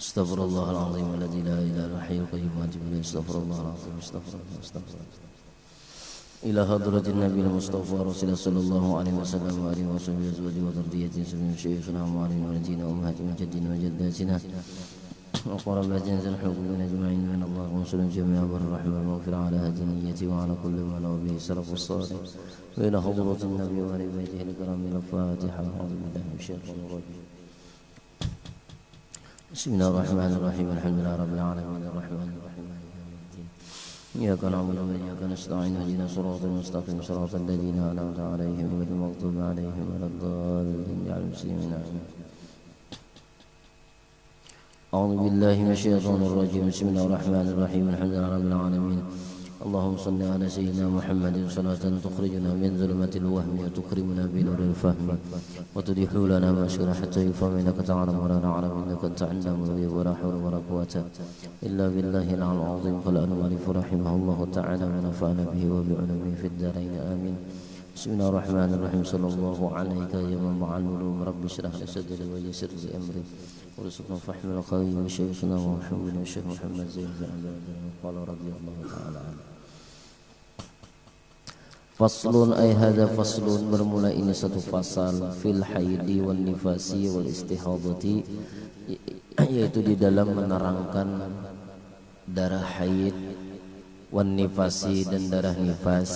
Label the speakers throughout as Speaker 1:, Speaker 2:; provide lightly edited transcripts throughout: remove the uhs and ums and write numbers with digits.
Speaker 1: Astaghfirullahaladzim alladzi la ilaha illa hayyul qayyum wa atubu ilaih. Astaghfirullahaladzim, astaghfirullah. Ila hadratin nabiyil mustafa rasulullah sallallahu alaihi wasallam wa alihi washabihi wa dzurriyyatihi sirrin syekhina wa alihi walidina wa ummahatina jaddina wa jaddatina wa qarabatina zanhuquna ajma'in min Allah wa sallam jami'a barrahmah wal maghfirah ala hadi niyyati wa ala kulli ma lahu bihi salafus salih wa ila hadratin nabiyyi wa ali baitihi al-kiramil fatiha wa billahi minasyaitonir rajim. Bismillahirrahmanirrahim. Alhamdulillahi rabbil alamin arrahmanir rahim maliki yaumiddin. Iyyaka na'budu wa iyyaka nasta'in ihdinas siratal mustaqim siratal ladzina an'amta 'alaihim ghairil maghdubi 'alaihim waladdallin. Ya muslimin amin. A'udzu billahi minasyaitonir rajim. Bismillahirrahmanirrahim. Alhamdulillahi rabbil alamin. اللهم صل على سيدنا محمد صلاة تخرجنا من ظلمة الوهم وتكرمنا بنور الفهم وتتيح لنا ما شرع حتى يفهم إنك تعلم ولا نعلم إنك تعلم الغيب ولا حول ولا قوة إلا بالله العلي العظيم. قال المؤلف رحمه الله تعالى ونفعنا به وبعلومه في الدارين آمين. بسم الله الرحمن الرحيم. صلى الله عليك يا منبع العلوم رب اشرح لي صدري ويسر لي أمري وارزقنا فهم الخير وشيخنا ومحمد الشيخ محمد زين بن عبد الله قال رضي الله تعالى عنه. Faslun ay hadza faslun, bermula ini satu fasal fil haidi wal nifasi wal istihadati, yaitu di dalam menerangkan darah haid, wan nifasi dan darah nifas,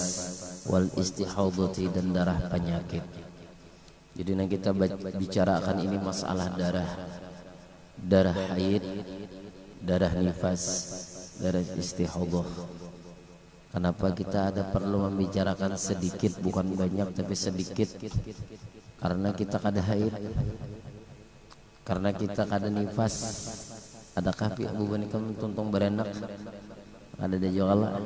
Speaker 1: wal istihadati dan darah penyakit. Jadi yang kita bicarakan ini masalah darah haid, darah nifas, darah istihadah. Kenapa kita ada perlu membicarakan sedikit, bukan banyak tapi sedikit? Karena kita kada haid, karena kita kada nifas. Adakah pihak bubanikam tuntung berenak? Ada juga.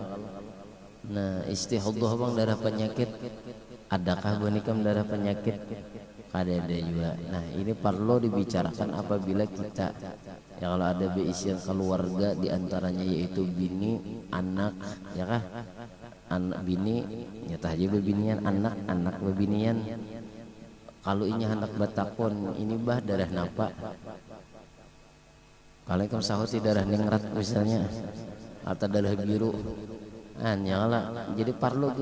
Speaker 1: Nah, istihadah bang darah penyakit. Adakah bubanikam darah penyakit? Kada ada juga. Nah, ini perlu dibicarakan apabila kita ya kalau ada beisian keluarga diantaranya yaitu bini, anak, ya kah? Anak bini, nyata aja bebinian, anak bebinian. Kalau ini anak batakon, ini bah darah napa? Kalau ikam sahuti darah ningrat misalnya, atau darah biru, nyala. Jadi perlu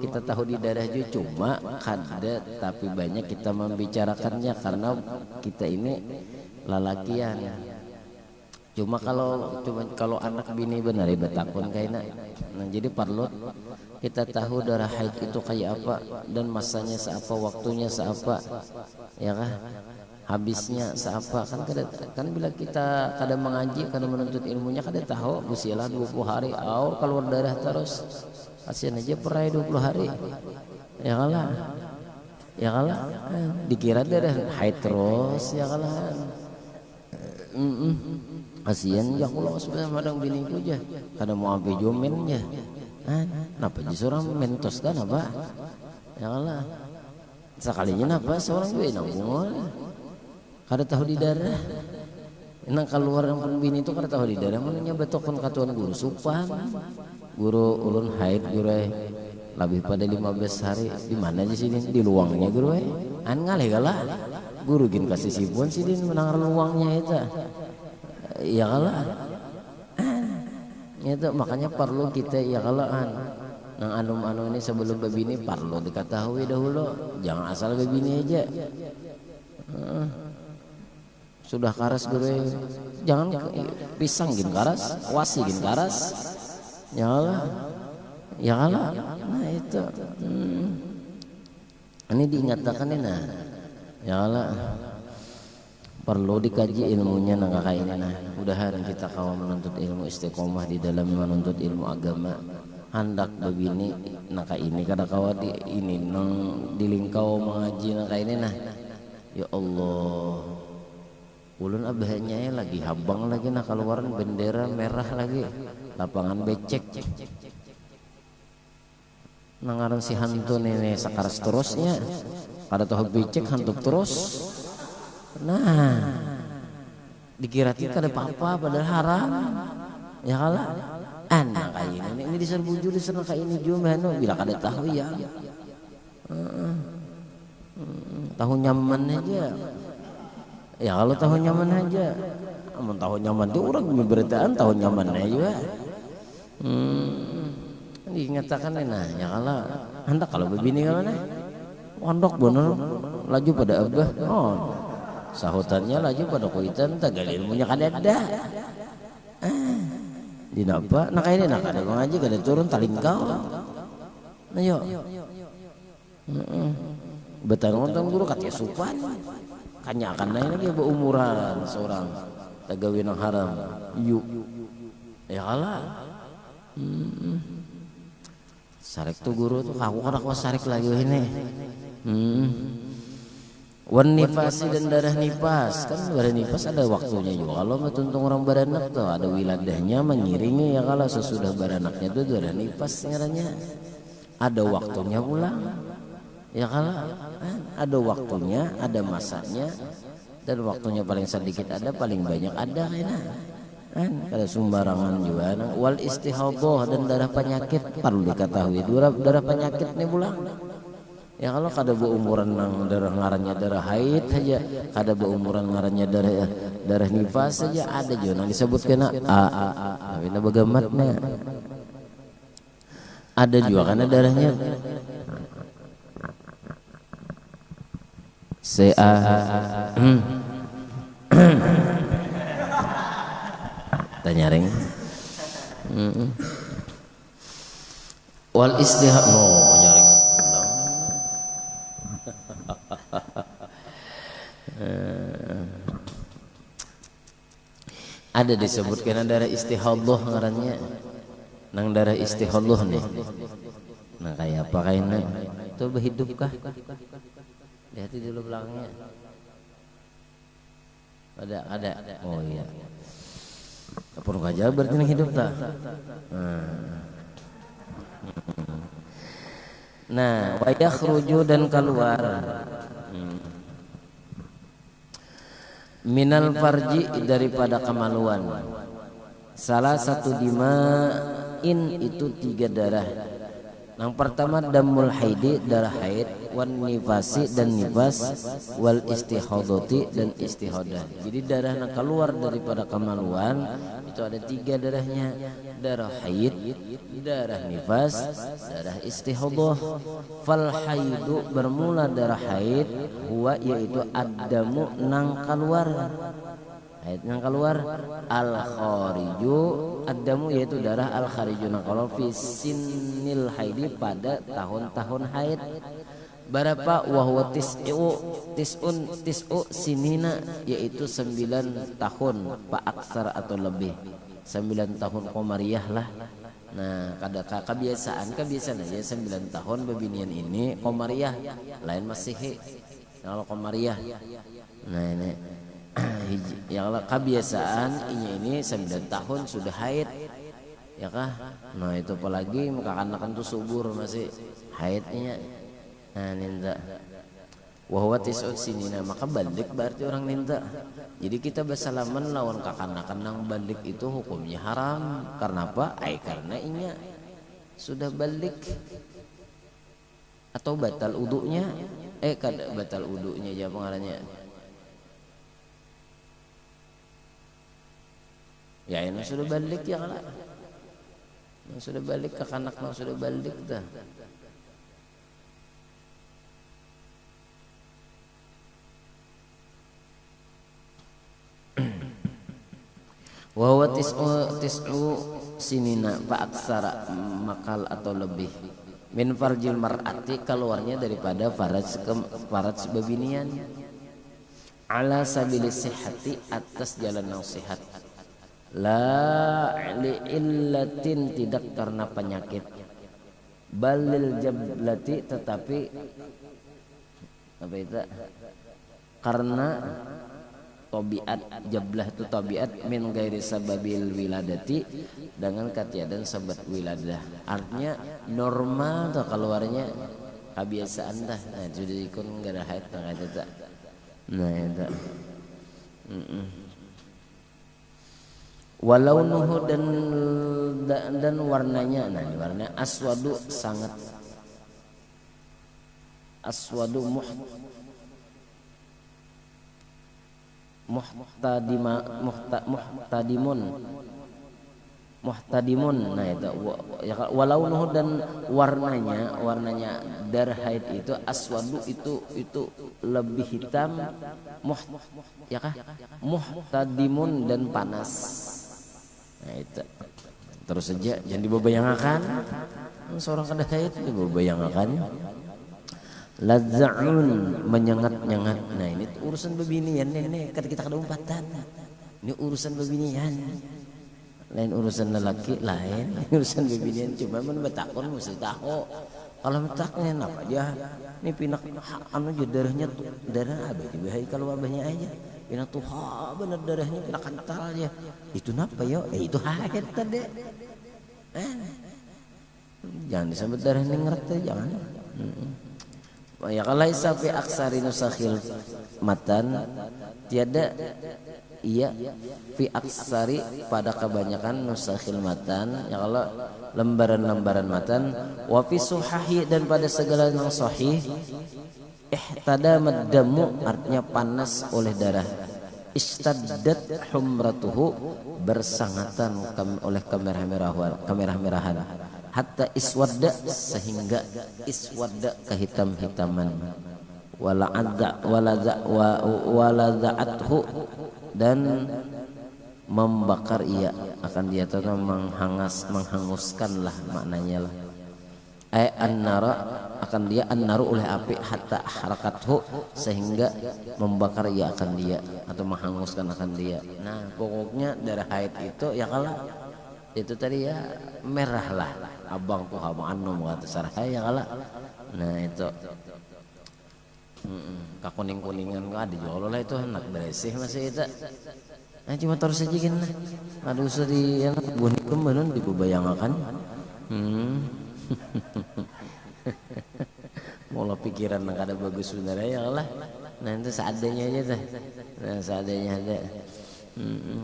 Speaker 1: kita tahu di darah juga, cuma kada tapi banyak kita membicarakannya karena kita ini lalakian. Cuma kalau anak bini benar iba takun kayaknya. Nah, jadi perlu kita tahu darah haid itu kayak apa dan masanya seapa, waktunya seapa, ya kah? Habisnya seapa kan bila kita kada mengaji, kada menuntut ilmunya kada tahu usialah 20 hari au keluar darah terus. Kasihan aja perai 20 hari. Ya kalah. Dikira darah haid terus, ya kalah. Kasihan ya Allah sebenarnya madang biniku aja kada mau ampe jomennya. Napa disorang mentos kan apa? Ya Allah. Sekalinya napa seorang gue nanggung. Kada tahu di darah. Nang keluar yang bini itu kada tahu di darah mananya betokon katuan guru supan. Guru ulun haid guru lebih pada 15 hari. Di mana di sini? Di luangnya guru ngalih kalah. Guru gin kasih sipun sidin menang luangnya itu. Ya kalah. Itu makanya perlu kita ya kalah nang anu ini sebelum bebini perlu diketahui dahulu. Jangan asal bebini aja. Sudah karas guru jangan pisang gin karas, wasi gin karas. Ya kalah. Nah itu. Ini diingatkan nah. Ya Allah, perlu dikaji ilmunya nang kakak ini nah. Mudahan kita kawan menuntut ilmu istiqomah di dalam menuntut ilmu agama. Hendak begini naka ini kada kawan di ini nang dilingkau mengaji naka ini nah. Ya Allah, ulun abahnya lagi habang lagi nah keluaran bendera merah lagi, lapangan becek. Nangarang si hantu ini sakaras terusnya. Kada tahu becek hantuk terus. Nah, dikira kada apa-apa padahal haram. Ya kalah. Anak kayak ini diserbujur diserang kayak ini juga bila kada tahu ya. Tahu nyaman aja. Ya kalau tahu nyaman aja. Amun tahu nyaman itu orang pemberitaan tahu nyaman aja. Dinyatakan nah ya kalau hendak kalau begini kan mana? Pondok bener laju pada abah. Oh. Sahutannya laju pada kuitan tagal ilmunya kadada. Dina apa? Nak ini nak ada ngaji kada turun talingkau. Nah yo. Betang ontong guru katanya supan. Kanya akan naik lagi beumuran seorang tagawin yang haram. Yuk. Ya kalah. Sarik tuh guru tuh aku kada kuat sarik lagi ini. Wan nifasi dan darah nipas kan darah nipas ada waktunya juga kalau tuntung orang beranak tuh ada wiladahnya mengiringi ya kalau sesudah beranaknya itu darah nipas ngarannya ada waktunya pulang ya kalau ada waktunya ada masanya dan waktunya paling sedikit ada paling banyak ada kan kada sembarangan juga wal istihadhah dan darah penyakit perlu diketahui darah penyakit nih pulang. Ya kalau kada beumuran nang darah ngarannya darah haid saja, kada beumuran ngarannya darah nifas saja ada juga nang disebut kena tapi na bagamatnya. Ada juga karena darahnya CA tanyaring wal istihad no nyaring ada disebutkan darah istihadhah ngarannya nang darah istihadhah nih nah kayak apa kayaknya itu berhidupkah lihat dulu belakangnya ada oh iya perlu aja berarti nang hidup tak nah wa yakhruju dan keluar minal farji daripada kemaluan salah satu dima'in itu 3 darah. Yang pertama damul haidi darah haid wan nifasi dan nifas wal istihadati dan istihadah. Jadi darah yang keluar daripada kemaluan itu ada 3 darahnya, darah haid, darah nifas, darah istihadah. Fal haidu bermula darah haid huwa yaitu adamu nang keluar. Haid yang keluar al khariju adamu yaitu darah al khariju nang keluar fi sinil haidi pada tahun-tahun haid. Berapa wahwa tis'u sinina yaitu 9 tahun pak aksar atau lebih 9 tahun komariah lah. Nah kada kebiasaan aja 9 tahun bebinian ini komariah lain masihi kalau komariah. Nah ini ya kalau kebiasaan ini 9 tahun sudah haid ya kah. Nah itu apalagi anak-anak tuh subur masih haidnya. Nah ninta wahwa tis'ud sinina maka balik berarti orang ninta. Jadi kita bersalaman lawan kakanakan nang balik itu hukumnya haram. Karena apa? Karena inya sudah balik atau batal udunya kada batal udunya aja pengaranya. Ya ini sudah balik ya kalau sudah balik ke kanak sudah balik dah. Wa tis'u sinina fa aksara makal atau lebih min farjil mar'ati keluarnya daripada faraj babinian ala sabilis sihhati atas jalan nasihat. La li'illatin tidak karena penyakit balil jablati tetapi apa itu karena tabiat jablah itu tabiat min gairi sababil wiladati dengan ketiadaan sebab wiladah artinya normal tuh keluarnya kebiasaan dah. Nah sudah ikut enggak ada haid enggak ada. Nah itu walau nuhu dan warnanya nah warna aswadu sangat aswadu muhtadimun. Nah itu walau nuh, dan warnanya darah haid itu aswadu, itu lebih hitam, ya kah, muhtadimun, dan panas. Nah itu terus saja jangan dibayangkan seorang kada haid dibayangkan. Lazzaun, menyengat-nyengat. Nah ini urusan bebinian nih, kata kita kada umpatan. Ini urusan bebinian. Lain urusan lelaki, lain urusan bebinian. Cuma men betakon mesti tahu. Kalau betaknya apa aja. Ini pinak anu aja darahnya tuh, darah abah dibahai kalau abahnya aja. Pinak tuh bener darahnya pinak kental aja. Itu napa yo? Itu haid tadi. Jangan disebut darah ini ngerti, jangan. Ya kalau isafi aksari nusakhil matan, tiada iya fi aksari pada kebanyakan nusakhil matan, ya kalau lembaran-lembaran matan, wa fi suhahi, dan pada segala yang sahih, ihtadamat damu, artinya panas oleh darah, istaddat humratuhu, bersangatan oleh kemerah-merahan, hatta iswadda, sehingga iswadda, kehitam-hitaman, waladza'athu, dan membakar ia akan dia, atau menghanguskan lah maknanya lah. An-nara, akan dia an-naru oleh api, hatta harakathu, sehingga membakar ia akan dia, atau menghanguskan akan dia. Nah pokoknya darah haid itu ya kalau itu tadi ya merah lah, abang tuh abang anu kata sarah ya kalah. Nah itu kakuning-kuningan ada jual lah, itu anak beresih masih itu. Nah cuma terus saja kan ada usah di anak bunih kemudian dibayangkan. Mula pikiran nak ada bagus sebenarnya ya kalah. Nah itu seadanya aja dah. Nah seadanya ada.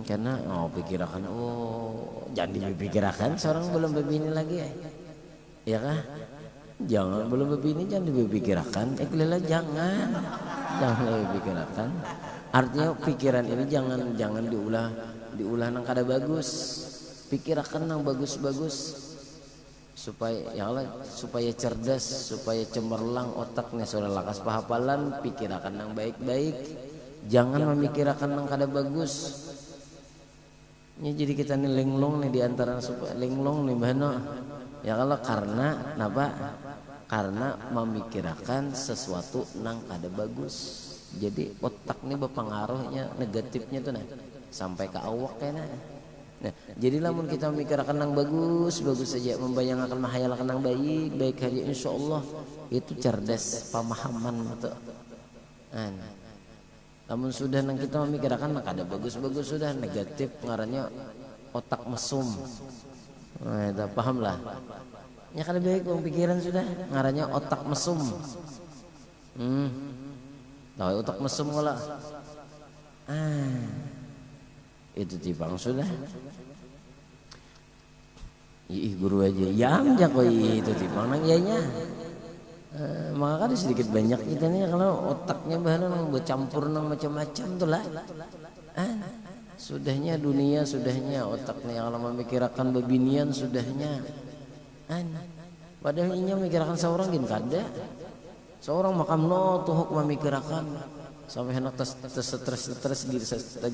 Speaker 1: Karena pikirakan jangan dipikirkan seorang belum berbini lagi ya kah, jangan belum berbini jangan dipikirkan, ikhlas jangan dipikirkan. Artinya pikiran ini jangan diulah nang kada bagus, pikirkan nang bagus-bagus supaya ya Allah, supaya cerdas, supaya cemerlang otaknya, soalnya lakas pahapalan, pikirkan nang baik-baik. Jangan memikirkan yang kada bagus. Ini jadi kita nih linglong nih diantara linglong nih bahana. Ya kalau karena napa? Karena memikirkan sesuatu nang kada bagus. Jadi otak nih berpengaruhnya negatifnya tuh nah sampai ke awak kayaknya. Nah, jadi lamun kita memikirkan nang bagus saja, membayangkan mahayalkan nang baik aja, insyaallah itu cerdas pemahaman atau namun sudah nang kita memikirkan nak ada bagus sudah negatif pengaruhnya otak mesum. Nah, itu paham lah. Ya kada baik pikiran sudah ngarannya otak mesum. Tahu otak mesum ngolah. Itu tipang sudah. Ih guru aja yang jakoi itu tipang nang ianya. Maka kan sedikit banyak kita nih kalau otaknya bahan nang bercampur nang macam-macam tuh lah. Sudahnya dunia, sudahnya otaknya kalau memikirkan bebinian sudahnya. Padahal inya memikirkan seorang gin kada. Seorang makam no tuh memikirkan sampai hendak stres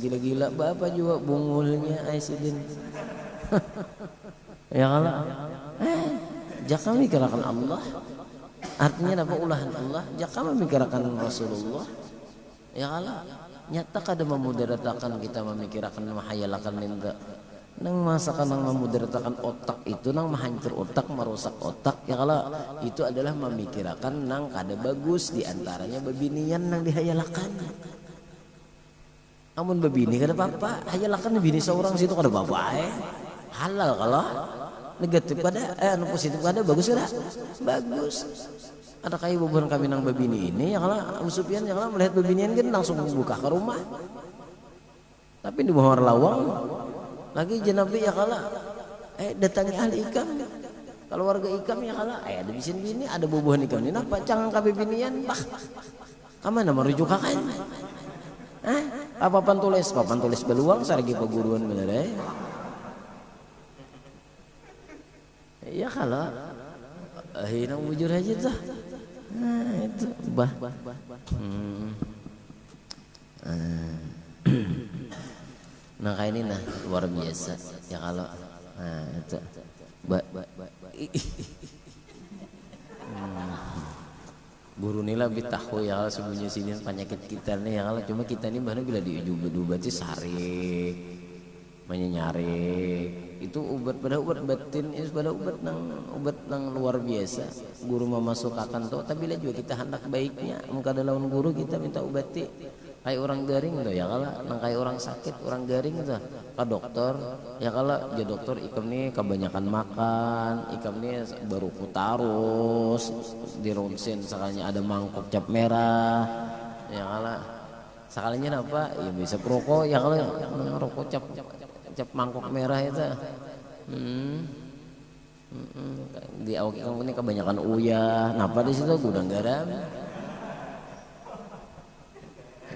Speaker 1: gila-gila. Bapak juga bungulnya aisidin. Ya kalau jangan memikirkan Allah. Artinya apa ulahan Allah, jangan memikirkan Rasulullah. Ya kalau nyata kada memudaratakan kita memikirkan mahayalakan ninda. Nang masakan nang memudaratakan otak itu nang menghancur otak, merusak otak. Ya kalau itu adalah memikirkan nang kada bagus, diantaranya bebinian nang dihayalakan. Amun bebini kada apa-apa, hayalakan bini seorang situ kada apa-apa halal kalau negatif pada anu positif pada bagus kada? Bagus. Ada kayak bubuhan kami nang babini ini ya kalau Abu Sufyan ya kalau melihat babinian kan langsung buka ke rumah. Tapi di bawah lawang lagi jenabi ya kalau datangi ahli ikam. Kalau warga ikam ya kalau ada bisin bini ada bubuhan ikam ini napa cangang ka babinian bah. Kamana merujuk kan? Papan tulis beluang sarigi paguruan bener ya kalau akhirnya bujur aja tuh. Nah itu bah. Nah kayak ini nah luar biasa ya kalau nah itu guru nila lebih tahu ya kalau sebenarnya sini penyakit kita nih ya kalau cuma kita ini mana bila diuju berarti sarik menyarik itu obat pada obat batin itu pada obat nang luar biasa guru memasukkan tuh tapi lah juga kita hendak baiknya muka lawan guru kita minta obati kayak orang garing tuh ya kalau nang kayak orang sakit orang garing tuh ke dokter ya kalau jadi dokter ikam nih kebanyakan makan ikam nih baru putarus di ronsen sekalinya ada mangkok cap merah ya kalau sekalinya apa ya bisa perokok ya kalau ngerokok cap mangkok merah itu di awak ini kebanyakan uyah napa di situ gudang garam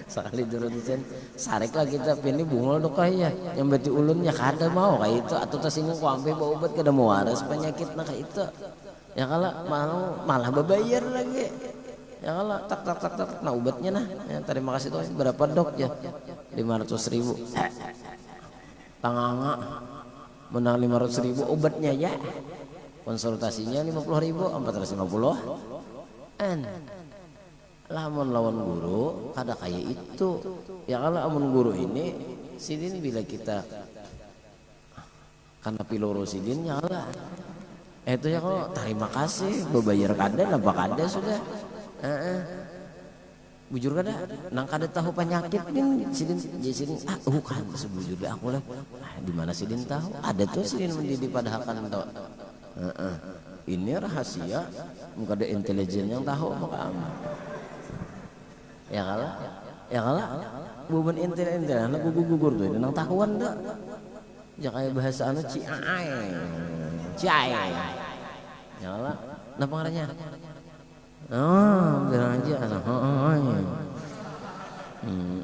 Speaker 1: sekali durutin sarik lah kita pilih bungol dok ya yang berarti ulunnya kada mau kayak itu atau tersinggung sampai bawa obat kada mau waras penyakit nah kayak itu ya kalau malah berbayar lagi ya kalau tak nah obatnya nah ya, terima kasih tuh berapa dok ya 500.000 tanganga menang 500.000 obatnya ya konsultasinya 50.000 450 lamun lawan guru kada kayak itu ya kalau amun guru ini sidin bila kita karena piloro sidin ya lah itu ya kalau terima kasih bebayar kada napa kada sudah bujur kada nang kada tahu penyakit nih sidin kan sebujur aku lah di mana sidin tahu ada tuh sidin mendidik padahakan tuh ini rahasia kada intelijen yang tahu maka ya kalau bukan intel anak gugur tuh nang tahuan dah ya kayak bahasa anu ciai ya kalau napa ngarannya bilang aja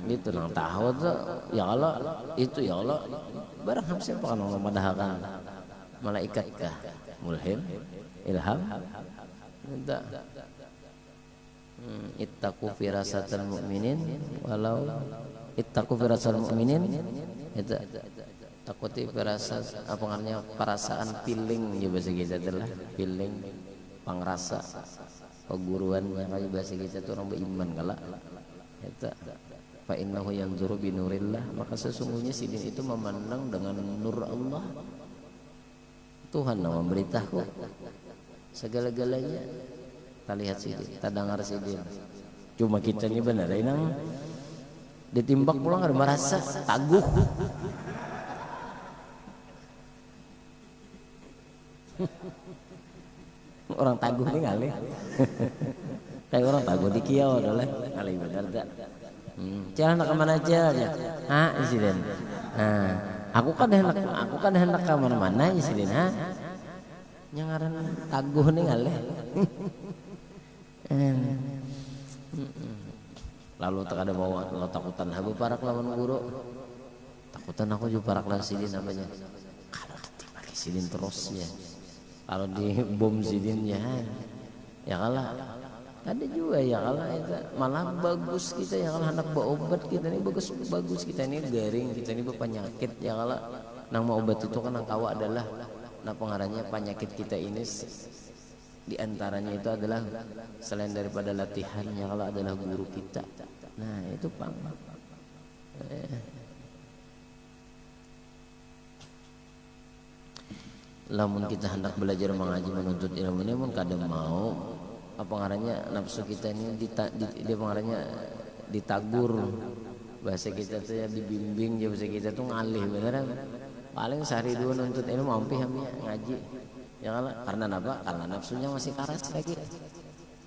Speaker 1: itu nang tahu tuh ya kalau itu ya Allah barang siapa kan Allah madahakan malaikat kah mulhim ilham minta ittaqu firasatal mu'minin walau ittaqu firasatal mu'minin itu takuti firasat apa namanya perasaan feeling ya bahasa kita adalah feeling pangrasa peguruan yang kayak bahasa kita itu orang beriman kala itu fa innahu yanzuru bi nurillah maka sesungguhnya sidin itu memandang dengan nur Allah Tuhan yang memberitahu segala-galanya. Kita lihat sidin, kita dengar sidin. Cuma kita ini benar, inang ditimbak pulang ada merasa taguh. Orang taguh nih kali. Kayak orang taguh di kiau adalah kali benar tak. Jalan nak kemana aja ya? Sidin. Aku kan hendak ke mana-mana ya sidin nyangaran taguh nih kali. Lalu tak ada bawa lo takutan habu parak lawan guru takutan aku juga parak lawan sidin namanya kalau ketimali sidin terus ya kalau di bom sidin ya kalah ada juga ya kalah itu malah bagus kita ya kalau hendak bawa obat kita ini bagus kita ini garing kita ini berpenyakit ya kalah nama obat itu kan yang tahu adalah nah pengarahnya penyakit kita ini di antaranya itu adalah selain daripada latihannya kalau adalah guru kita. Nah, itu Pang. Lamun kita hendak belajar mengaji menuntut ilmu ini mun kadang mau apa ngarannya nafsu kita ini dia pengarahnya ditagur. Bahasa kita tuh ya dibimbing, ya bahasa kita tuh ngalih beneran. Paling sehari dua nuntut ilmu mampi ngaji. Ya karena apa? Karena nafsunya masih karas lagi.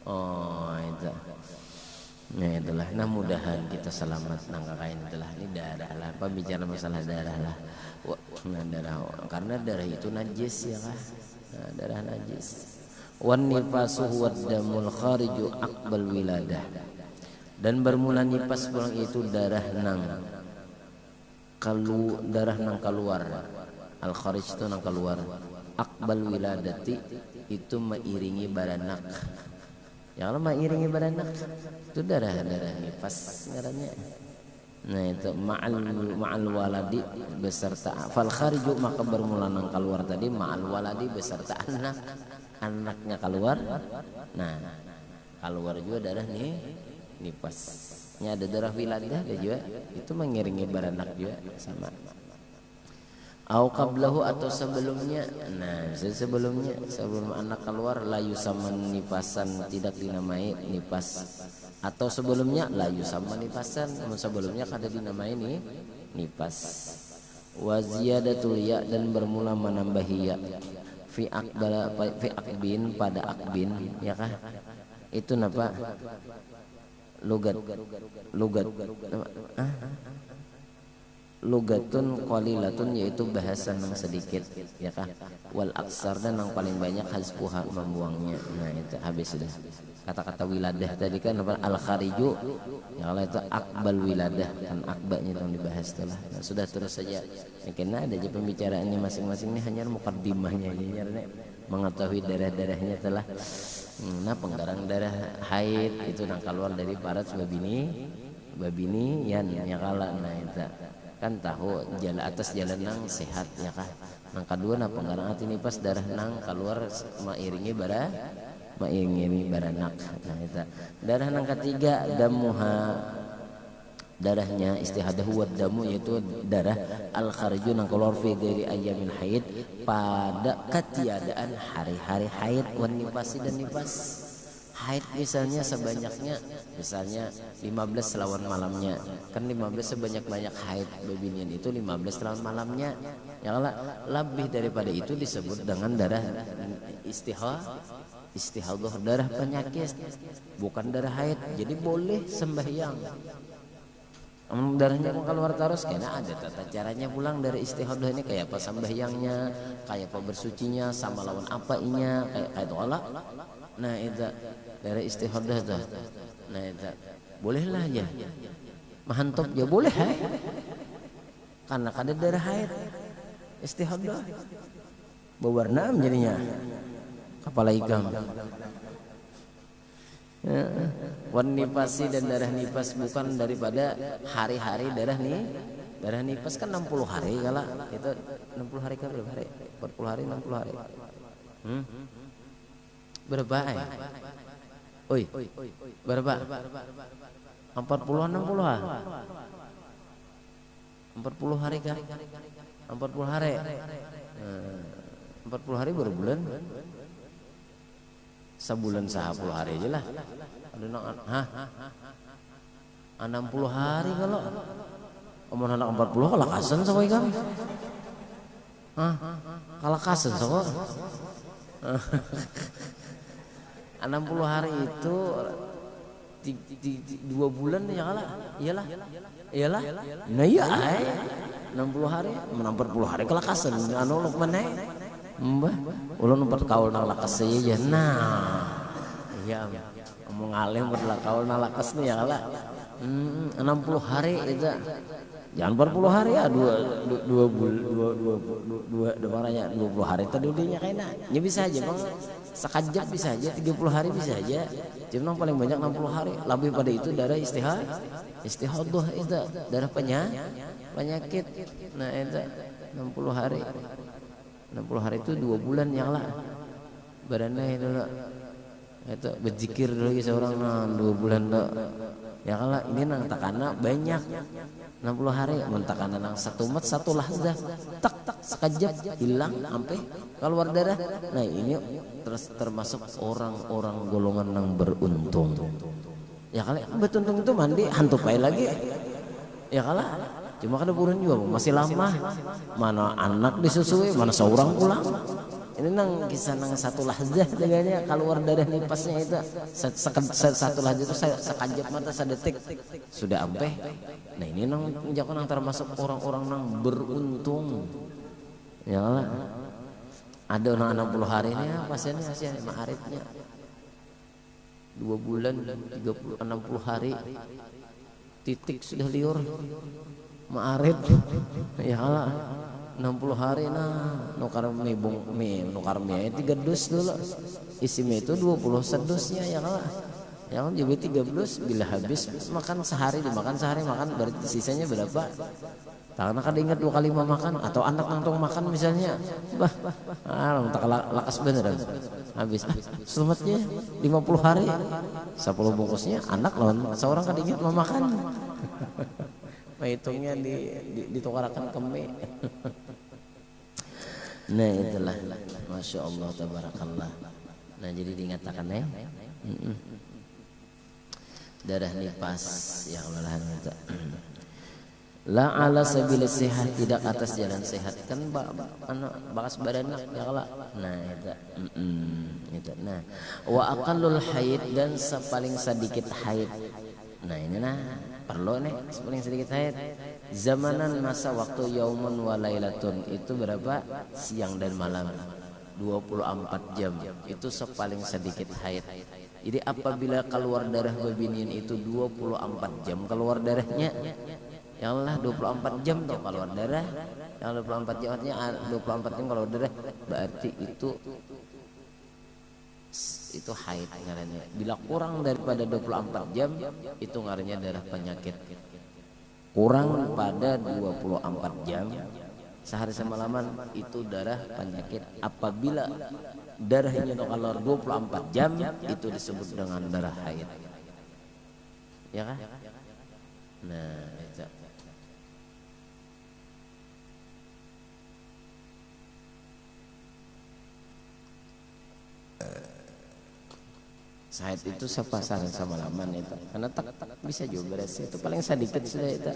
Speaker 1: Oh itu. Nah itulah. Nah mudahan kita selamat nangka kain itulah. Ini darah lah. Pembicara masalah darah lah. Nah darah. Karena darah itu najis ya kan. Nah, darah najis. Wan nifasu huwa damul khariju aqbal wiladah. Dan bermula nipas pulang itu darah nang keluar. Al kharij itu nang keluar. Akbal wiladati itu mengiringi baranak. Ya kalau mengiringi baranak itu darah nipas ngarannya. Nah itu ma'al waladi beserta fal khariju, maka bermula nang keluar tadi ma'al waladi beserta anaknya keluar. Nah keluar juga darah nih nipasnya, ada darah wiladah juga itu mengiringi baranak juga sama. Au qablahu atau sebelumnya. Nah sebelum anak keluar la yusamman nipasan, tidak dinamai nipas. Atau sebelumnya la yusamman nipasan, namun sebelumnya kada dinamai nipas. Wa ziyadatul ya, dan bermula menambahi ya fi akbin pada akbin, ya kah? Itu napa? Lugatun qalilatun, yaitu bahasa yang sedikit, ya kah? Wal aksar, dan yang paling banyak hasbuha, membuangnya. Nah itu habis sudah. Kata-kata wiladah tadi kan al khariju, ya kalau itu akbal wiladah kan akbanya yang dibahas telah. Nah, sudah terus saja. Karena ada aja pembicaraannya masing-masing, ini hanya mukaddimahnya aja, mengetahui darah-darahnya telah. Nah penggarang darah haid itu nang keluar dari parat babini yan ya kala. Nah itu kan tahu jalan atas jalan nang sehat, ya kah? Nang kedua nah penggarang hati nipas darah nang keluar mengiringi baranak. Nah itu darah nang ketiga damuha, darahnya istihadahu wad damu, yaitu darah al khariju nang keluar fi ghairi ayyamin haid, pada ketiadaan hari-hari haid, wan nipasi dan nipas. Haid misalnya sebanyaknya, misalnya 15 lawan malamnya, kan 15 sebanyak-banyak haid bebinian itu 15 lawan malamnya, ya kalau lebih daripada itu disebut dengan darah istihadah, darah penyakit, bukan darah haid. Jadi boleh sembahyang, darahnya mau keluar terus, karena ada tata caranya pulang dari istihadah ini, kayak apa sembahyangnya, kayak apa bersucinya, sama lawan apa inya, kayak itu Allah. Nah itu dari istihadah tuh. Nah itu bolehlah aja mahantop ya boleh karena kada darah haid istihadah berwarna jadinya kepala ikan. Wan nipasi, dan darah nipas bukan daripada hari-hari darah nipas kan 60 hari kala itu 60 hari kan berapa hari? 40 hari 60 hari. Berapa Oi, berapa? 40-an 60-an? 40 hari kan? 40 hari. 40 hari baru bulan. Sebulan 10 hari aja lah. Ada nang 60 hari kalau. Omong anak 40 kalakasan sama ikam. Kalakasan sama. 60 hari itu 2 bulan ya kalah. Iyalah. Nah iya 60 hari 40 hari kelakasan anu lu mana mbah ulun 4 kaul nang lakas saja. Nah iya ngomong alim berlah kaul nang lakas nih ya kalah. 60 hari itu jangan 40 hari ya 2 hari tadi udahnya kayaknya ya bisa aja bang, sekejap bisa aja, 30 hari bisa aja, cuma paling banyak 60 hari. Lebih pada itu darah istihadah itu darah penyakit. Nah itu 60 hari itu 2 bulan yang lah badannya itu berzikir lagi seorang 2 bulan ya kalau ini nang takana banyak 60 hari, mentakana nang satu mat satu lahzah tak sekejap hilang sampai keluar darah. Nah ini termasuk orang-orang golongan yang beruntung. Ya kalau betuntung itu mandi hantu pai lagi. Ya kalau cuma kada purun juga masih lama. Mana anak disusui, mana seorang pulang. Ini nang kisah nang satu lahzah dengannya keluar darah nipasnya itu satu lahzah itu sekejap mata sedetik sudah ampe. Nah ini nang jakon nang termasuk orang-orang nang beruntung. Ya lah. Ada orang 60 hari ini pasiennya masih ma'arifnya. 2 bulan 60 hari titik sudah liur maarit ya Allah 60 hari nah nukar mebung nukar mie 3 dus dulu isi mie itu 20 sedusnya ya Allah ya kan jadi 13 bila habis makan sehari dimakan sehari makan berarti sisanya berapa karena kan ingat 2 kali makan atau anak nangtung makan misalnya bah tak lakas beneran habis selamatnya 50 hari 10 bungkusnya anak lawan seorang kan ingat makan hitungnya ditukarakan ke mie nah itulah Masya Allah tabarakallah nah jadi dinyatakan ya darah nifas yang Allah minta la ala sabil sehat tidak atas jalan sehat kan bakas badanak ya Allah nah itu nah wa aqallul haid dan paling sedikit haid nah ini nah perlu nih paling sedikit haid zamanan masa waktu yaumun wa lailatun itu berapa siang dan malam 24 jam itu paling sedikit haid. Jadi apabila keluar darah babinian itu 24 jam keluar darahnya ya Allah 24 jam tuh keluar darah yang 24 jam artinya 24 jam keluar darah berarti itu haid ngarannya. Bila kurang daripada 24 jam itu ngarannya darah penyakit. Kurang pada 24 jam sehari semalaman itu darah penyakit. Apabila darahnya keluar 24 jam itu disebut dengan darah haid. Ya kan? Nah, itu. Haid itu sepasaran semalaman itu. Karena tak bisa juga beres itu paling sedikit sudah itu.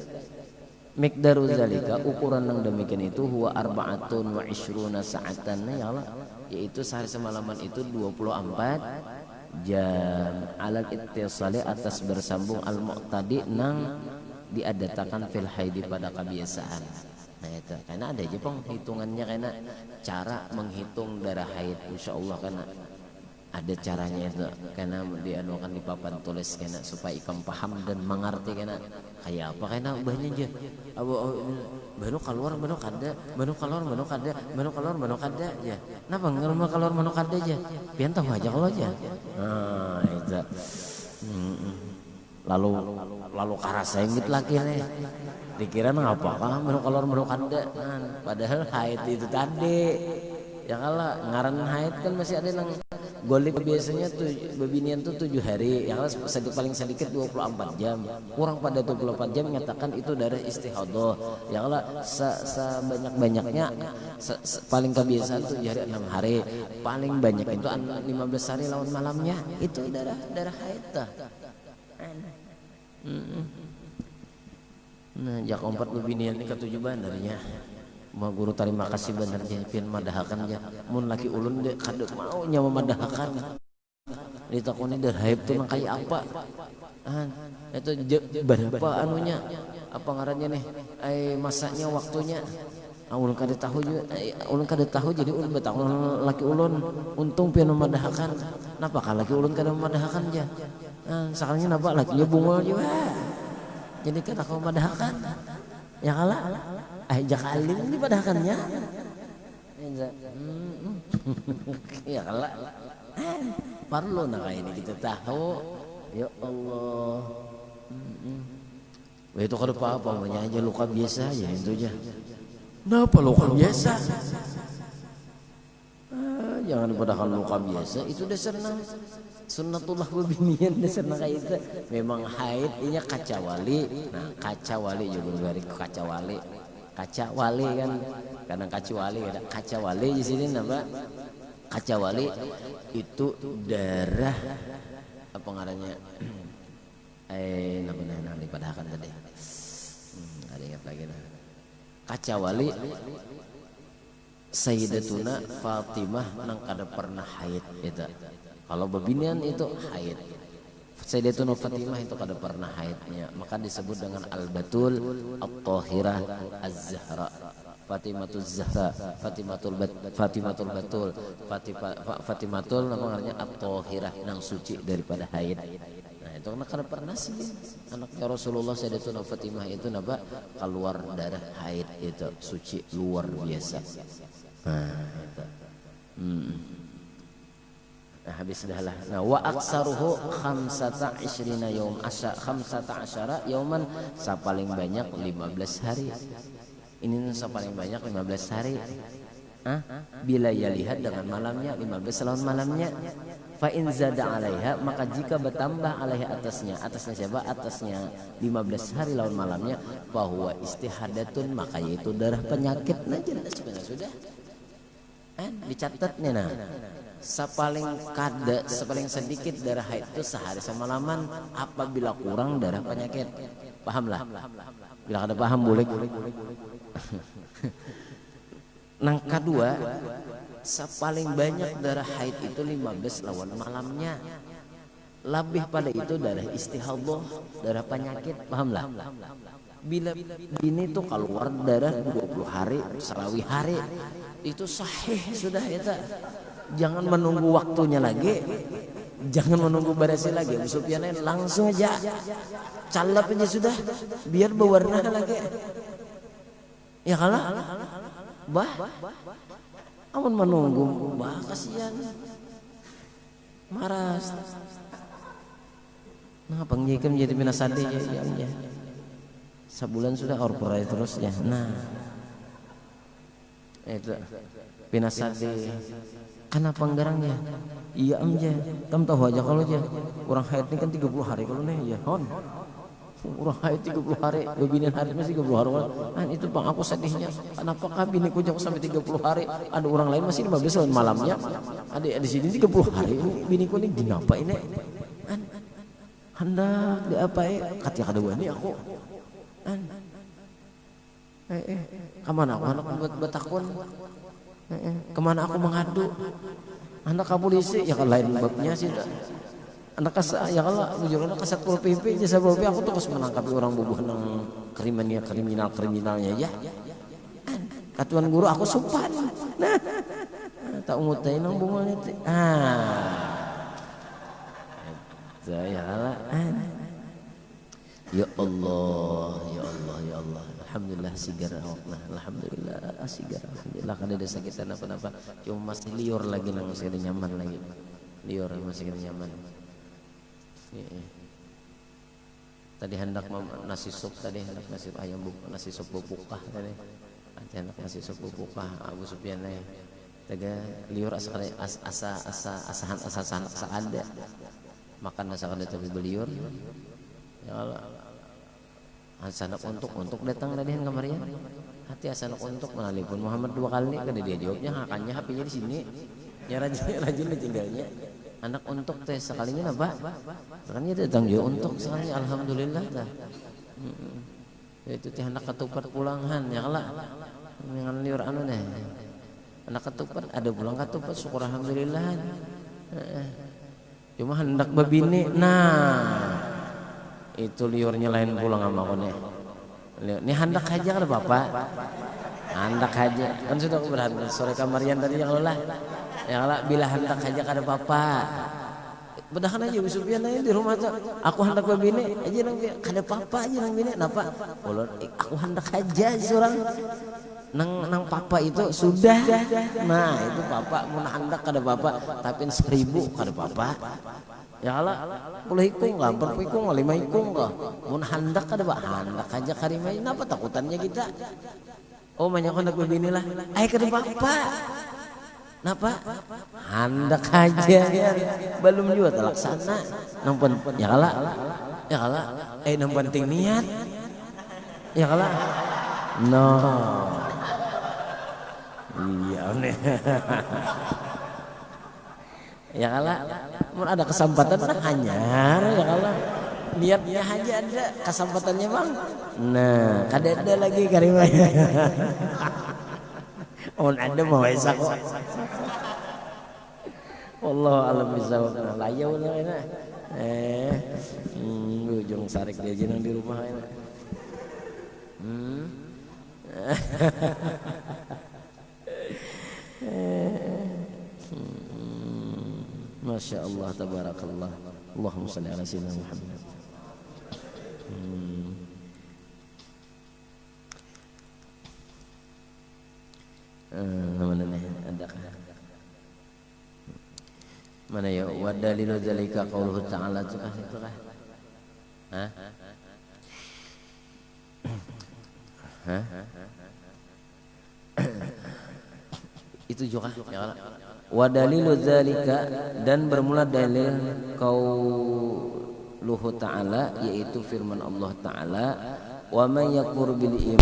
Speaker 1: Miqdaru zalika ukuran yang demikian itu huwa arba'atun wa ishruna sa'atan ya Allah yaitu sehari semalaman itu 24 jam alal ittisali atas bersambung al muqtadi nang diadatakan fil haidi pada kebiasaan. Nah itu karena ada aja penghitungannya karena cara menghitung darah haid insyaallah karena ada caranya itu karena dianukan di papan tulis karena supaya ikam paham dan mengerti karena kayak apa karena banyak aja baru keluar baru kada baru keluar baru kada baru keluar baru kada ya kenapa nggak keluar baru kada aja pian tahu aja kalau aja nah itu lalu karasa ingit lagi nih dikira ngapa kan baru keluar baru kada padahal haid itu tadi ya kalau ngaran haid kan masih ada yang golib biasanya tuh babinian tuh 7 hari yang paling sedikit 24 jam kurang pada 24 jam menyatakan itu darah istihadah yang sebanyak-banyaknya paling kebiasaan tuh 7 hari 6 hari paling banyak itu 15 hari lawan malamnya itu darah haid tah. Nah jak 4 babinian ini ketujuh bandarnya Ma guru terima kasih bener je pian madahakan je mun laki ulun de kada mau nya memadahakan ditakoni der haib tuh nang kayak apa itu berapa anunya apa ngarannya nih masanya waktunya ulun kada tahu juga ulun kada tahu jadi ulun bertakon laki ulun untung pian memadahakan napa ka laki ulun kada memadahakan je sakalnya napa lakinya bungol juga jadi kada kau memadahakan ya kalah jakalim ini padahakannya ya kalah perlu nak ini kita tahu ya Allah itu kada apa-apa aja luka biasa aja itu aja kenapa luka biasa jangan padahal luka biasa itu dasar sunnatullah babinian dasar kayak itu memang haid ini kacawali nah kacawali juga dari kacawali kan kadang kacawali ada kacawali di sini apa kacawali itu darah apa ngarannya napa dipadahakan tadi ada ingat lagi nah kacawali Sayyidatuna Fatimah nang kada pernah haid itu kalau babinian itu haid Sayyidatuna Fatimah itu kada pernah haidnya maka disebut dengan al-batul at-tahirah az-zahra Fatimatul Zahra, Fatimatul Batul, Fatimatul apa artinya at-thahirah, nang suci daripada haid. Nah itu karena pernah sih anaknya Rasulullah Sayyidatuna Fatimah itu napa keluar darah haid itu suci luar biasa. Nah itu. Nah habis dah lah. Nah wa aksaruhu 15 yaum asya 15 yauman, paling banyak 15 hari. Ini paling banyak 15 hari. Bila ya lihat dengan malamnya 15 lawan malamnya. Fa in zada 'alaiha, maka jika bertambah alaiha atasnya siapa? Atasnya 15 hari lawan malamnya, bahwa istihadatun, maka yaitu darah penyakit. Nah jelas sudah. Dicatatnya nah. Sepaling sedikit darah haid itu sehari semalaman, apabila kurang darah penyakit. Pahamlah? Bila ada paham boleh. Nang kedua, sepaling banyak darah haid itu 15 lawan malamnya. Lebih pada itu darah istihadah, darah penyakit. Pahamlah? Bila ini tuh keluar darah 20 hari, serawi hari, itu sahih sudah ya tak? Jangan menunggu waktunya lagi, jangan menunggu barasi lagi. Abu Sufyan langsung aja calap aja sudah, biar berwarna lagi. Ya kalah, amun menunggu, kasihan, maras. Nah pengjikem jadi binasadi ya. Sebulan sudah orperai terus ya. Nah itu binasadi. Kenapa nggarangnya? Iya amja. Kamu tahu aja kalau aja orang haid ini kan 30 hari kalau nih ya. Orang haid 30 hari, bebinian hari masih 30 hari. Nah itu bang aku sedihnya. Kenapa biniku jauh sampai 30 hari? Ada orang lain masih 15 tahun malamnya. Ada di sini 30 hari. Ini biniku ini kenapa ini? Hendak diapain? Katanya kada wani aku. Kemana aku anak buat betakun? Kemana aku mengadu? Anak ke polisi ya kan lain babnya sih. Anak ya kalau bujurna ke Satpol PP jasa Satpol PP aku terus menangkap orang bubuh nang kriminalnya ya. Katuan guru aku sopan. Nah, tak umutai nang bungulnya teh. Saya kalah. Ya Allah, ya Allah, ya Allah. Alhamdulillah sigar awakna. Alhamdulillah sigar. Alhamdulillah kada ada sakitan apa-apa. Cuma masih liur lagi nang masih ada nyaman lagi. Liur masih ada nyaman. Tadi hendak nasi sup tadi, hendak nasi ayam nasi sup bubukah tadi. Hendak nasi sup bubukah Abu Sufyan tega liur asahan ada. Makan nasi kada tapi beliur. Ya Allah. Asanak untuk datang dari kamarian. Hati asanak untuk menelpon Muhammad 2 kali kada dia jawabnya, hakanya HP-nya di sini. Ya rajin tinggalnya. Anak untuk teh sekalinya apa? Sekalinya datang dia untuk sekalinya alhamdulillah dah. Itu teh anak ketupat pulangan ya kalah. Dengan liur anu nih. Anak ketupat ada pulang ketupat syukur alhamdulillah. Cuma hendak babini. Nah, itu liurnya lain pulang sama aku nih. Ini hendak aja kan Bapak. Hendak aja. Kan sudah aku berhenti sore kamarian tadi ya Allah. Ya Allah bila hendak aja kada Bapak. Bedahan aja Abu Sufyan di rumah tuh. Aku hendak babini aja nang kada Papa aja nang bini. Napa? Ulun aku hendak aja seorang nang Papa itu sudah. Nah, itu Papa mun hendak kada Papa, tapi 1000 kada Papa. Ya Allah, 10 ikung lah, 4 ikung lah, 5 ikung lah. Mun hendak kada Pak, hendak aja karimai. Napa takutannya kita? Oh, banyak hendak begini lah. Ai kada Papa. Napa? Hendak aja ya. Belum juga terlaksana. Nang ya Allah. Ya Allah. Nang penting niat. Ya Allah. No. Iya nih. Ya kalah, mun ada kesempatan hanyar ya kalah. Niatnya aja ada, kesempatannya bang. Nah, kada ada lagi karimanya. Mun ada mau esak kok. Wallahu alam bisawab. Layau lah ini. Ujung sarik dia jenang di rumah ini. Masya Allah, tabarakallah. Allahumma salli ala sayyidina Muhammad. Mana nih? Adakah? Mana ya? Wa dalilu dzalika qauluhu ta'ala, itu kah? Hah? Hah? Itu juga ya. Wa dalilu dzalika, dan bermula dalil qauluhu ta'ala, yaitu firman Allah Ta'ala, wa may yakfur bil iman.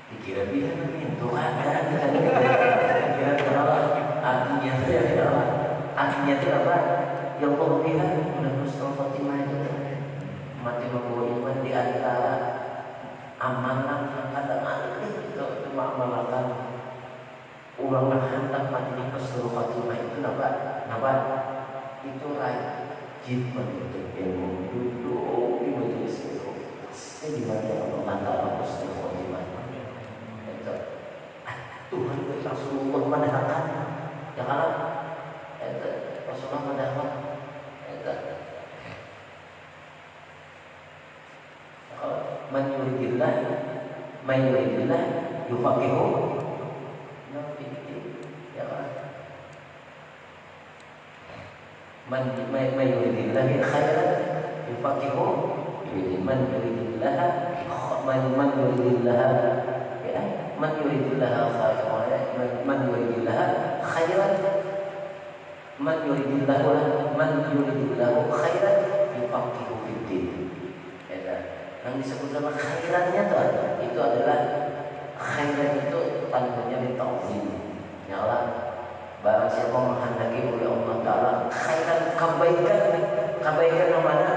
Speaker 1: Dikira dia pintu ada, dikira artinya itu apa? Artinya itu apa? Yang Allah bilang udah Mustafa Fatimah itu mati membawa iman di antara amanah yang kadang-kadang itu cuma amalkan ulang hantam matinya Mustafa Fatimah itu apa? Itu rajin menuntut ilmu, duduk di majelis ilmu. Saya dimana Allah Taala Mustafa Fatimah. Tuhan Rasulullah mendatangkan, ya kalau Rasulullah mendatangkan, kalau menyuridillah yufaqihu, ya kan? Menyuridillah khairan yufaqihu, menyuridillah man yuridillah khairan yufaqihu fiddin. Yang disebut nama khairannya itu adalah khairan itu tandanya di ta'zim. Nyala barang siapa menghendaki oleh Allah Ta'ala khairan, kebaikan yang mana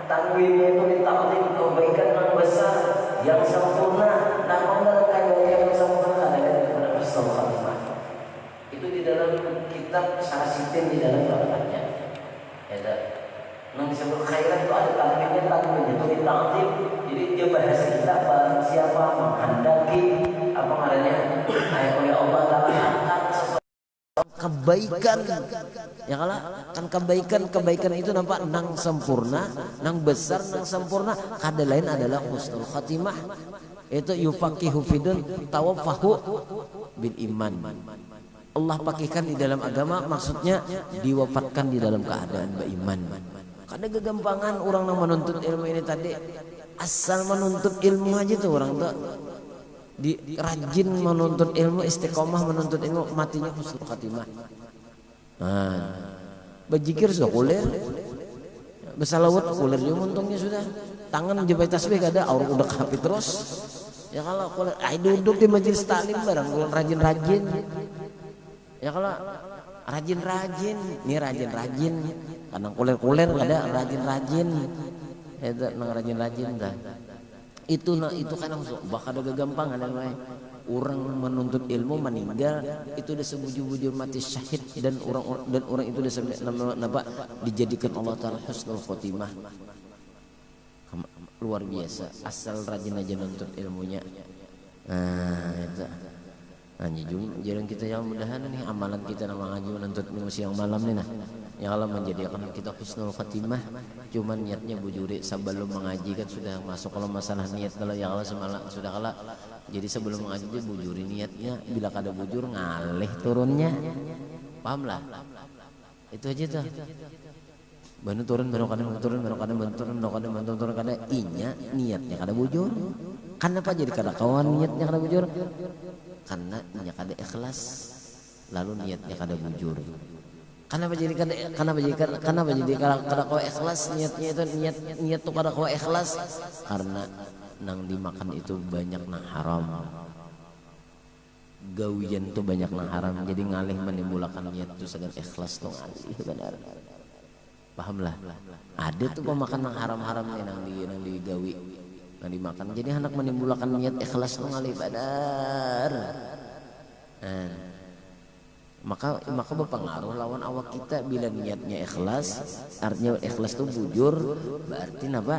Speaker 1: tanwinnya itu di ta'zim, kebaikan yang besar, yang sempurna, namun kebaikan yang sempurna adalah kepada Mustafa Fatimah. Itu di dalam kitab Syarasitin di dalam jawabannya. Yang disebut khairan itu ada tanwinnya itu di ta'zim. Jadi dia bahasa kita barang siapa menghendaki apa namanya oleh Allah Ta'ala angkat sesuatu kebaikan. Ya kalau kan kebaikan itu nampak nang sempurna, nang besar, nang sempurna. Kada lain adalah husnul khatimah. Itu yufaqihu fidin tawaffahu bil iman. Allah pakaikan di dalam agama, maksudnya diwafatkan di dalam keadaan beriman. Kada kegampangan orang yang menuntut ilmu ini tadi, asal menuntut ilmu aja tuh orang tuh rajin menuntut ilmu, istiqomah menuntut ilmu, matinya husnul khatimah. Nah, bajikir sudah kulir, besalawat kulir juga untungnya sudah. Tangan jepit tasbih kada, orang udah kapit terus. Ya kalau kulir, duduk di majelis taklim barang, kalau rajin-rajin. Ya kalau rajin-rajin, nih rajin-rajin, kadang kulir-kulir kada rajin-rajin, itu nang rajin-rajin dah. Itu kan bakal ada gampang ada orang menuntut ilmu meninggal itu udah sebujur-bujur mati syahid dan orang itu udah dijadikan Allah Taala husnul khotimah. Luar biasa, asal rajin aja nuntut ilmunya. Nah itu. Nah, jarang kita yang mudahan nih amalan kita nama ngaji menuntut ilmu siang malam nih nah. Ya Allah menjadikan kita husnul khatimah. Cuman niatnya bujuri sebelum mengaji kan sudah masuk kalau masalah niat kalau ya Allah semalam sudah kalah. Jadi sebelum mengaji dia bujuri niatnya, bila kada bujur ngalih turunnya. Paham lah. Itu aja tuh. Baru turun baru kada inya niatnya kada bujur. Kenapa jadi kada kawan niatnya kada bujur? Karena inya kada ikhlas, lalu niatnya kada bujur. Kenapa jadi kada kau ikhlas niatnya itu niat tuh kada kau ikhlas karena nang dimakan itu banyak nang haram. Gawian tuh banyak nang haram, jadi ngalih menimbulkan niat tuh segan ikhlas tuh ngalih benar. Paham lah. Ada tuh pemakan nang haram-haram nih nang digawi. Dimakan jadi anak menimbulkan niat ikhlas mengalih badar. Maka berpengaruh lawan awak kita bila niatnya ikhlas, artinya ikhlas itu bujur, berarti apa?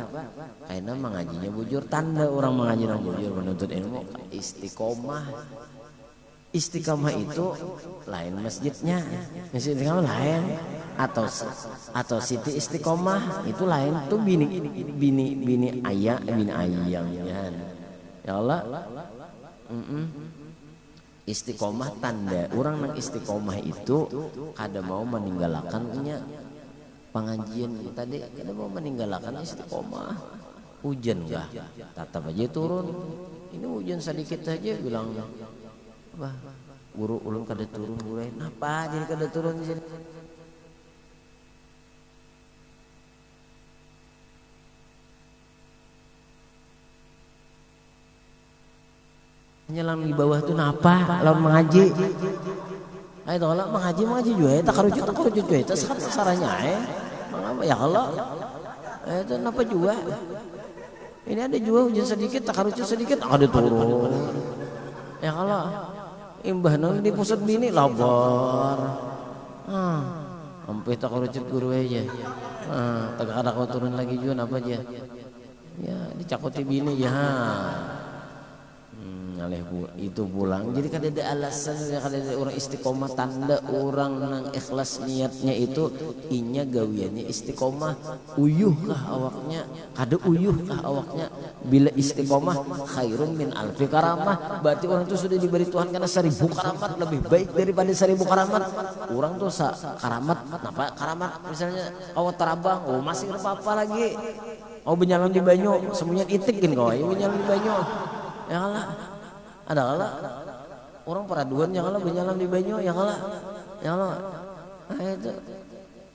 Speaker 1: Karena mengajinya bujur, tanda orang mengaji yang bujur menuntut ilmu istiqomah. Istiqomah itu lain masjidnya, masjid istiqomah lain atau siti istiqomah itu lain tuh bini ayah ya Allah. Istiqomah tanda orang nang istiqomah itu kada mau meninggalkannya pengajian tadi, kada mau meninggalkan istiqomah. Hujan kah tatap aja turun, ini hujan sedikit saja bilang bah guru ulun kada turun guru napa jadi kada turun di sini. Nyelam di bawah tuh napa lawan mengaji. Ayo tolak mengaji juga tak karucut juga itu sarannya mengapa ya Allah. Itu napa juga. Ini ada juga hujan sedikit tak karucut sedikit ada turun. Ya Allah. Imbah nang di pusat bini labor. Sampai tak karucut guru aja. Tegak ada kau turun lagi juga apa aja. Ya dicakuti bini ya. Itu pulang jadi kada ada alasan, kada ada orang istiqomah tanda orang nang ikhlas niatnya itu inya gawiannya istiqomah. Uyuh kah awaknya, kada uyuh kah awaknya. Bila istiqomah khairun min alfi karamah, berarti orang itu sudah diberi Tuhan karena 1000 karamat, lebih baik daripada 1000 karamat. Orang tuh karamat apa karamat misalnya awak terabang masih apa lagi benyalan di banyu semuanya itik kan kau benyalan di banyu ya Allah. Ada kala orang peraduan yang kala benyalan di banyu yang kala itu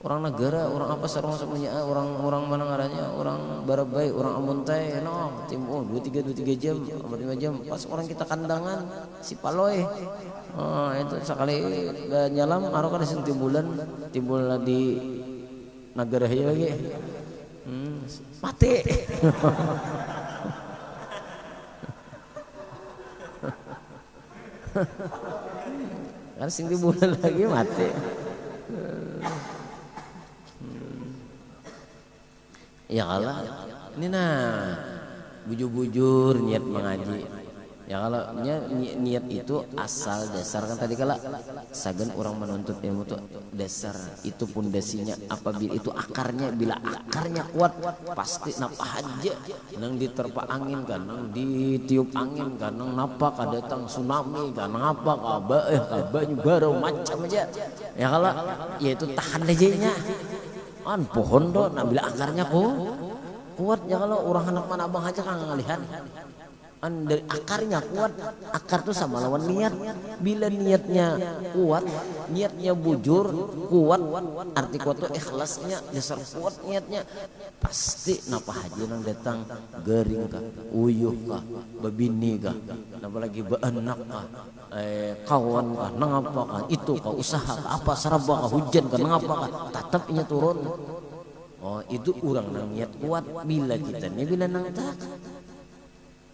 Speaker 1: orang negara orang apa sarung semuanya orang mana ngarannya orang Barabai orang Amuntai tim 23 jam 5 jam pas orang kita kandangan si Paloy itu sekali nyalam arok ada timbul di negara lagi mati. Kan sing di bulan lagi mati. Ya Allah, ini nah bujur-bujur niat mengaji. Ya kalau niat itu asal dasar kan tadi kala sagan orang menuntut ilmu itu dasar itu pondasinya apabila itu akarnya bila akarnya kuat pasti napa aja nang diterpa angin kan nang ditiup angin kan nang napa kadatang tsunami kan apa kabah baru macam aja ya kalau ya itu tahan aja nya an pohon do nah bila akarnya kuat ya kalau orang anak mana abang aja kan ngalihan dari akarnya kuat, akar tuh sama lawan niat. Bila niatnya kuat, niatnya bujur, kuat, arti kuat tuh ikhlasnya, dasar kuat niatnya, pasti napa haji nang datang gering kah, uyuh kah, babini kah, napa lagi baanak kah, kawan kah, nang apa kah, itu kah, usaha kah, apa serba kah, hujan kah, nang apa kah, tatapnya turun. Oh itu orang nang niat kuat, bila kita nih bila nang tak.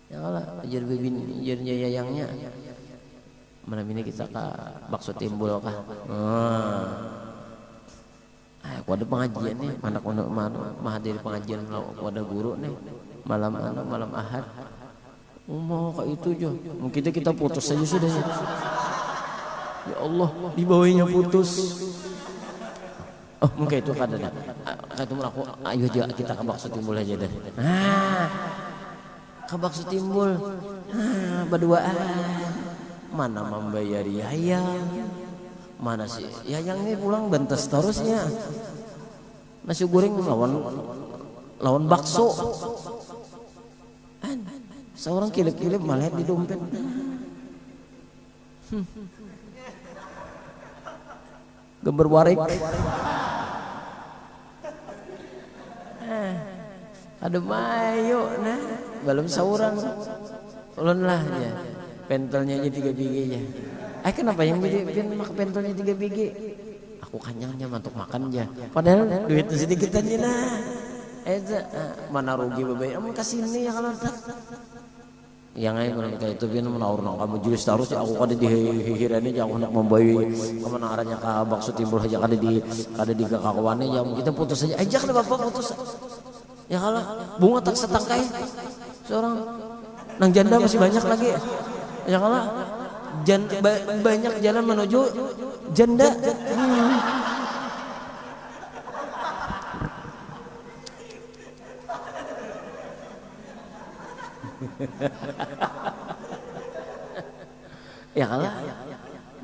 Speaker 1: Ya kalau ajar bebin ajarnya yayangnya malam ini kita bakso timbul kah ada pengajian nih anak mahadir pengajian ada guru nih malam ahad mau kayak itu jo mungkin kita putus saja sudah ya Allah dibawanya putus mungkin itu kada kata aku ayo aja kita ke bakso timbul aja deh kabakso timbul berduaan mana membayar yayang mana sih yayang ini pulang bentas terusnya nasi goreng lawan bakso seorang kilip-kilip malah di dompet gambar warik ada mayo nah belum seorang ulun lah ya pentelnya aja 3 biji aja kenapa yang mak pentelnya 3 biji aku kanyangnya mantuk makan aja padahal duit sedikit aja nah mana rugi babai kasih ini ya kalau tak yang lain kayak itu biar menawar nang kamu julis terus aku kada dihirani jangan nak membawa kemana arahnya ke bakso timbul aja kada di kakawannya jam kita putus aja ajak lah bapak putus ya kalau bunga tak setangkai seorang nang janda masih banyak lagi ya kalau banyak jalan menuju janda ya kalah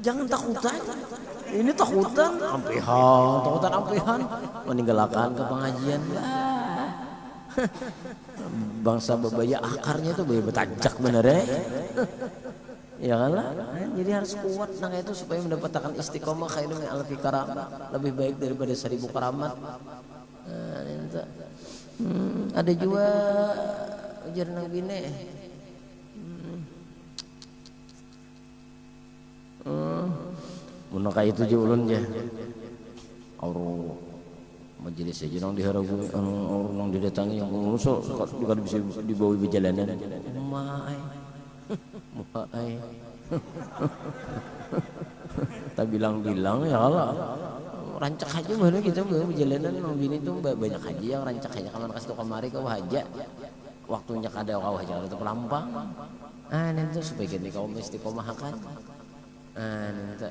Speaker 1: jangan takutan ini takutan ampihan meninggalkan ke pengajian bangsa babaya akarnya itu babaya betajak bener ya kalah jadi harus kuat nah itu supaya mendapatkan istiqomah khairun min alfi karamat lebih baik daripada 1000 karamat ada juga ujar nang bine mun kayak itu je ulun je auro majelis aja nang diharagu nang didatangi yang ngurus juga bisa dibawa di jalanan maai tak bilang-bilang ya Allah rancak aja mana kita bawa di jalanan nang bini tuh banyak haji yang rancak aja kaman kasih kemari kau haja waktunya kada kau haja itu pelampang nanti supaya gini kau mesti istiqomah kan nanti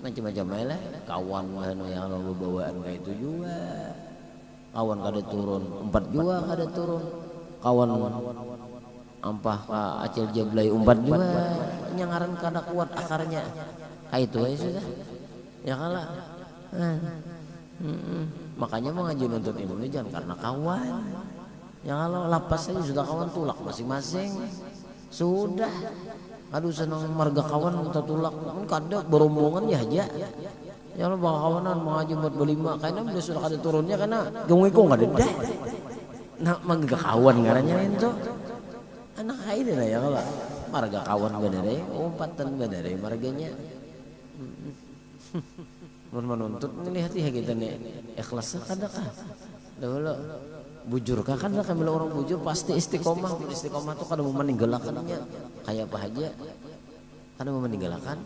Speaker 1: macam-macam lah kawan yang lalu bawaan kayak itu juga kawan kada turun 4 juga kada turun kawan ampah acil jablay 4 juga nyangaran kada kuat akarnya kayak itu aja sudah ya kalah makanya mengaji nuntut ilmu jangan karena kawan ya kalau lapas saja sudah kawan tulak masing-masing sudah aduh senang marga kawan kita tulak kan kada berombongan ya aja ya lo bawa kawanan mengaji buat berlima karena udah sudah kada turunnya karena gengweko nggak ada nak marga kawan ngarannya itu anak ini lah ya kalau marga kawan bener umpatan bener marganya menuntut melihat ya kita nih ikhlas kada kah dahulu bujur kan kami orang bujur pasti istiqomah tuh kada mau meninggalkannya kayak apa aja kada mau meninggalkan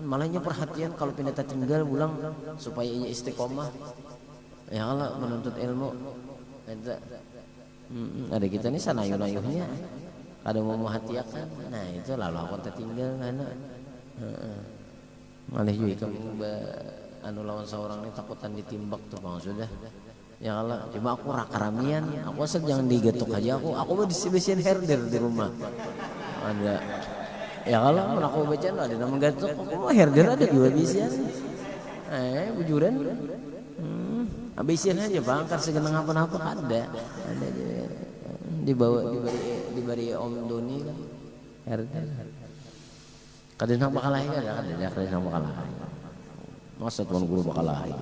Speaker 1: malahnya perhatian kalau pindah tinggal pulang supaya ia istiqomah ya kalau menuntut ilmu ada kita nih sanayuh-nayuhnya kada mau hatiakan. Nah itu lalu aku tertinggal karena malih juga kami anu lawan seorang ini takutan ditimbak tuh bang sudah. Ya Allah, cuma aku rakaramian, aku asal jangan digetuk aja aku mau disibisin herder di rumah. Ada. Ya kalau mau aku baca ada nama gatuk, aku mau herder ada juga bisa. Bujuran. Habisin aja bang, kan segenang apa-apa ada diberi Om Doni kan herder. Kadang bakal lain ada kadang bakal lain. Masa tuan guru bakal lain.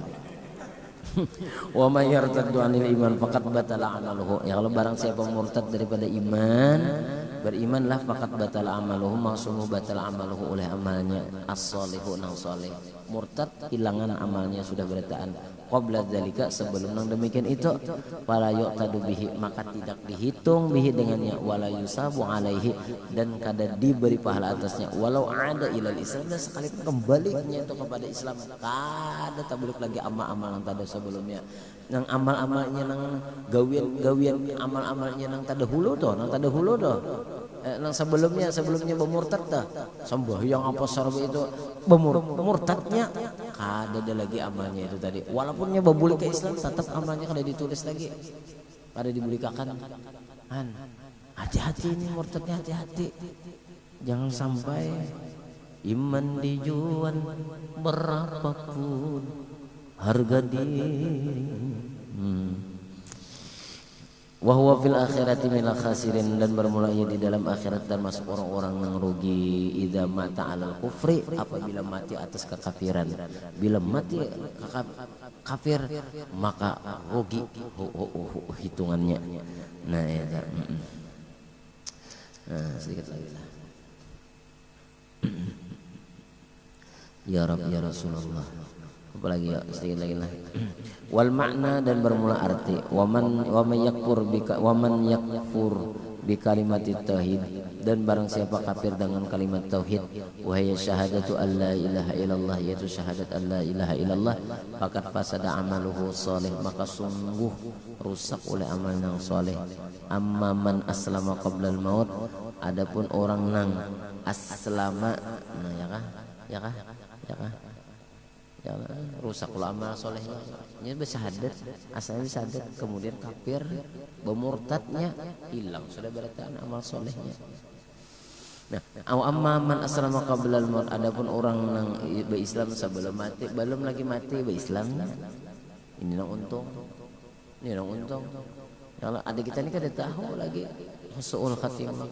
Speaker 1: Wa may yartaddu 'anil iman faqad batala 'amaluhu. Ya kalau barang siapa murtad daripada iman, berimanlah faqad batala 'amaluhu, maksudnya batala 'amaluhu oleh amalnya as-shalihu nang saleh. Murtad hilangan amalnya sudah berataan. Qabla dzalika sebelum nang demikian itu wala yu'tadu bihi maka tidak dihitung bihi dengannya wala yusabu alaihi dan kada diberi pahala atasnya walau ada ilal Islam dan sekalipun kembalinya itu kepada Islam kada tabalik lagi amal-amal yang tada sebelumnya nang amal-amalnya nang gawian amal-amalnya nang tada hulu doh nang sebelumnya bermurtad dah sembahyang apa sarwa itu bermurtadnya kada ada lagi amalnya itu tadi walaupun babuli ke Islam tetap amalnya kada ditulis lagi kada dibulikakan hati-hati ini murtadnya hati-hati jangan sampai iman dijual berapapun harga diri wa huwa fil akhirati minal khasirin dan bermulanya di dalam akhirat dan masuk orang-orang yang rugi idza mata alal kufri apabila mati atas kekafiran bila mati kafir maka rugi hitungannya nah ya sedikit lagi ya Rabb ya Rasulullah apalagi ya sedikit lagi lah wal makna dan bermula arti waman yakfur bi kalimati tauhid dan barang siapa kafir dengan kalimat tauhid wahai syahadatu alla ilaha illallah yaitu syahadat alla ilaha illallah faqad fasada amaluhu salih maka sungguh rusak oleh amal yang saleh amma man aslama qabla al maut adapun orang nang aslama nah ya kah rusak amal solehnya ini bersyahadat asalnya syahadat kemudian kafir bermurtadnya hilang sudah berarti amal solehnya. Nah, amma man aslama qabla al-maut adapun orang yang berislam sebelum mati belum lagi mati berislam ini nang untung kalau ada kita ini kada tahu lagi husnul khatimah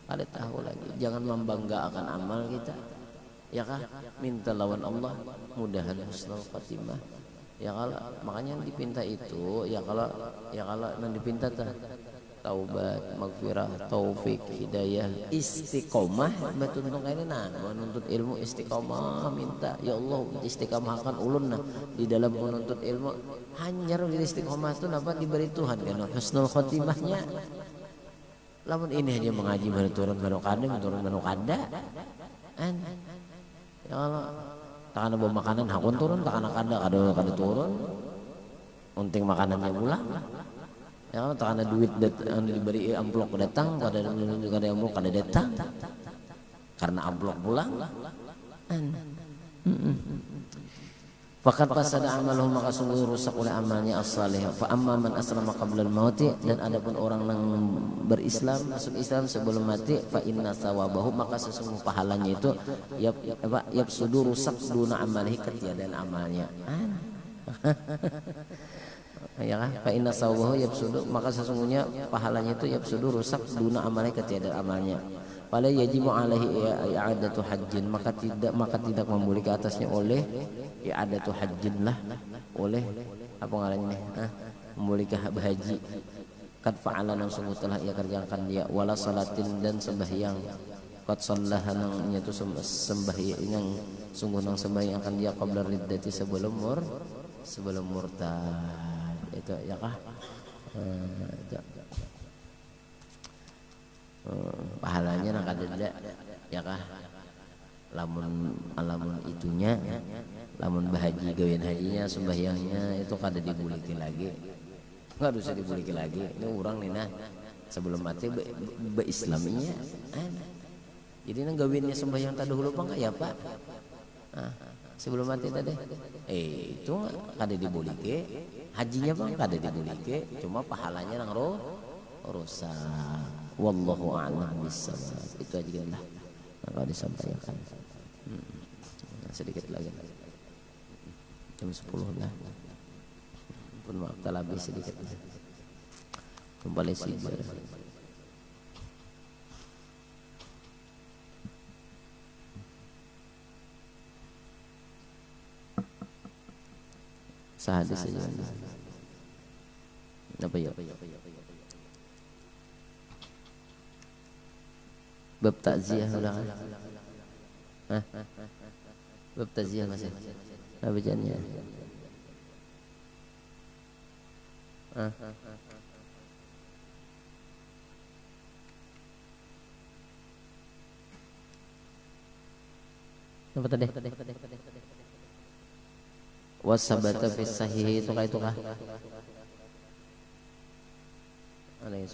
Speaker 1: kada tahu lagi jangan membanggakan amal kita ya kah minta lawan Allah mudahan husnul khatimah ya kalau makanya yang dipinta itu ya kalau yang dipinta taubat maghfirah taufik hidayah istiqomah betul kayak nah menuntut ilmu istiqomah minta ya Allah istiqomahkan ulun nah di dalam menuntut ilmu hanyar di istiqomah itu dapat diberi Tuhan kan husnul khatimahnya lamun ini hanya mengaji baru turun kada ya Allah takana bawa makanan hakun turun takana kada turun unting makanannya pulang ya Allah takana duit diberi amplop datang kada amplop kada datang karena amplop pulang Fakat fasada amaluhu maka sungguh rusak oleh amalnya as-salih. Fa amma man aslama qabla al-mauti dan adapun orang yang berislam masuk Islam sebelum mati fa inna sawabahu maka sesungguh pahalanya itu yabsudu rusak duna amalihi ketiadaan amalnya. Ya kan? Fa inna sawabahu yabsudu maka sesungguhnya pahalanya itu yabsudu rusak duna amalihi ketiadaan amalnya. Fala yajibu alaihi i'adatu hajjin maka tidak membuli ke atasnya oleh i'adatu hajjin lah oleh apa ngarannya membuli ke haji kad fa'ala nang sungguh telah ia kerjakan dia wala salatin dan sembahyang qad sallaha nang itu sembahyang yang sungguh nang sembahyang akan dia qabla riddati sebelum murtad itu ya kah pahalanya nak ada ya kah lamun itunya lamun bahaji gawian hajinya sembahyangnya itu kada dibuliki lagi nggak usah dibuliki lagi ini orang nih nah sebelum mati be islaminya jadi nang gawinnya sembahyang tadi dahulu apa enggak ya Pak sebelum mati tadi itu kada dibulike hajinya bang kada dibulike cuma pahalanya nang rusak wallahu a'lam bissawab itu aja lah kalau disampaikan sedikit lagi jam 10 lah pun maaf telah habis sedikit kembali sibar sahadis saja apa ya bab takziah ulangan bab takziah masih apa bacaannya apa tadi wasabata fi sahih itu kah alaihi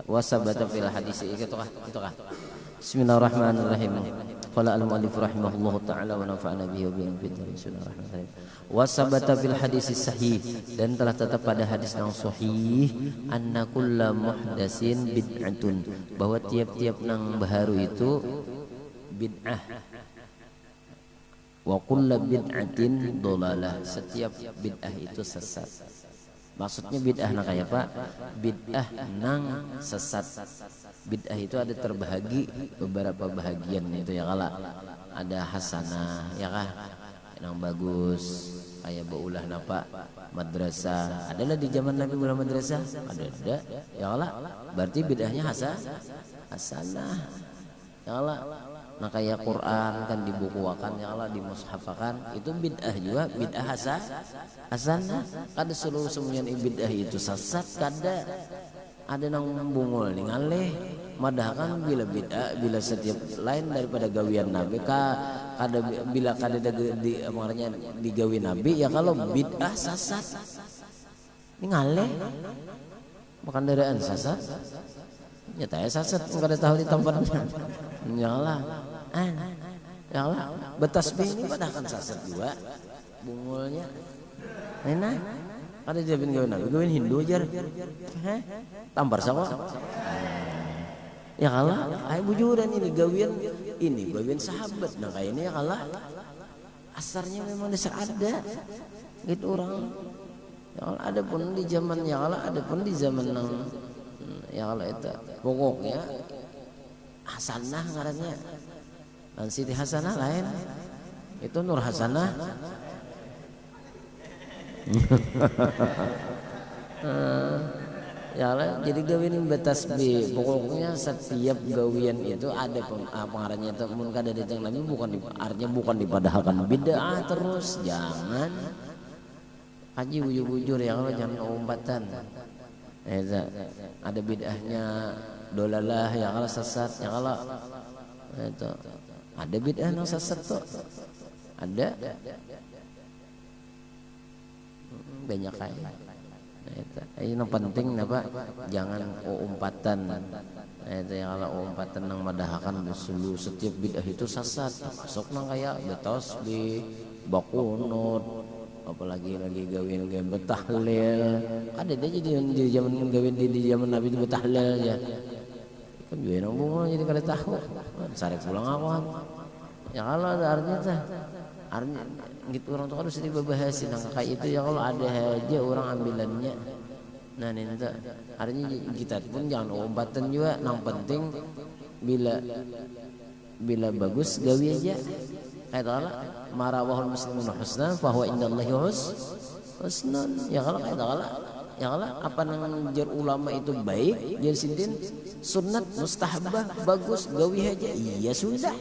Speaker 1: wasabata fil hadis itu kah Bismillahirrahmanirrahim qala al-muallif rahimahullahu taala wa nafa'ana bihi wa bihi bismillahirrahmanirrahim wasabata fil hadis sahih dan telah tetap pada hadis yang sahih anna kullu muhdatsin bid'atun bahwa tiap-tiap nang baharu itu bid'ah wa kullu bid'atin dhalalah setiap bid'ah itu sesat maksudnya bid'ah nang kayak Pak bid'ah nang sesat bid'ah itu ada terbahagi beberapa bahagian itu ya kala ada hasanah ya kah yang bagus kayak baulah napa madrasah adalah di zaman Nabi baulah madrasah ada ya kala berarti bid'ahnya hasanah ya kala nah kayak Quran kan dibukuakan ya Allah dimushafakan itu bid'ah juga bid'ah hasanah kada seluruh semuanya bid'ah itu sesat kada ada nang bungul ningaleh madahakan bila bid'ah bila setiap lain daripada gawian Nabi kada bila kada di amarnya digawi Nabi ya kalau bid'ah sesat ningaleh bukan daraan sesat ya tanya sesat kada tahu di tempatnya nyala ya Allah betasbih ini padahal sesat juga bungulnya enak ada jawabin gawin Nabi gawin Hindu jar tampar sama ya Allah ayo bujuran ini gawin sahabat nah kayak ini ya Allah asarnya memang dasar ada gitu orang ya Allah ada pun di zaman ya Allah ada pun di zaman nang ya Allah itu pokoknya hasanah ngarannya dan Siti Hasanah lain itu Nur Hasanah ya Allah jadi gawin betasbih pokoknya setiap gawian itu ada pengarangnya itu mun kada datang Nabi artinya bukan dipadahkan bid'ah terus jangan haji bujur-bujur ya Allah jangan umpatan ada bid'ahnya dolalah ya Allah sesat ya Allah itu ada bid'ah yang sesat tuh ada banyak kayak itu yang penting apa jangan umpatan itu ya kalau umpatan nang madahakan dulu setiap bid'ah itu sesat masuk nang kayak betos di bakunut apalagi lagi gawin betahlil ada dia jadi di zaman gawin di zaman Nabi itu betahlil ya kan juga nang bunga jadi kada tahu sare pulang awan ya kalau ada artinya gitu orang tuh harus dibahas nang kayak itu ya kalau ada aja orang ambilannya nah ini artinya kita pun jangan umpatan juga nang penting bila bagus gawi aja kayak Allah marawahul muslimun husnan fahuwa indallahi husnan ya kalau kayak Allah ya Allah apa nang jar ulama itu baik jar sintin sunnat mustahabah bagus gawi aja iya sudah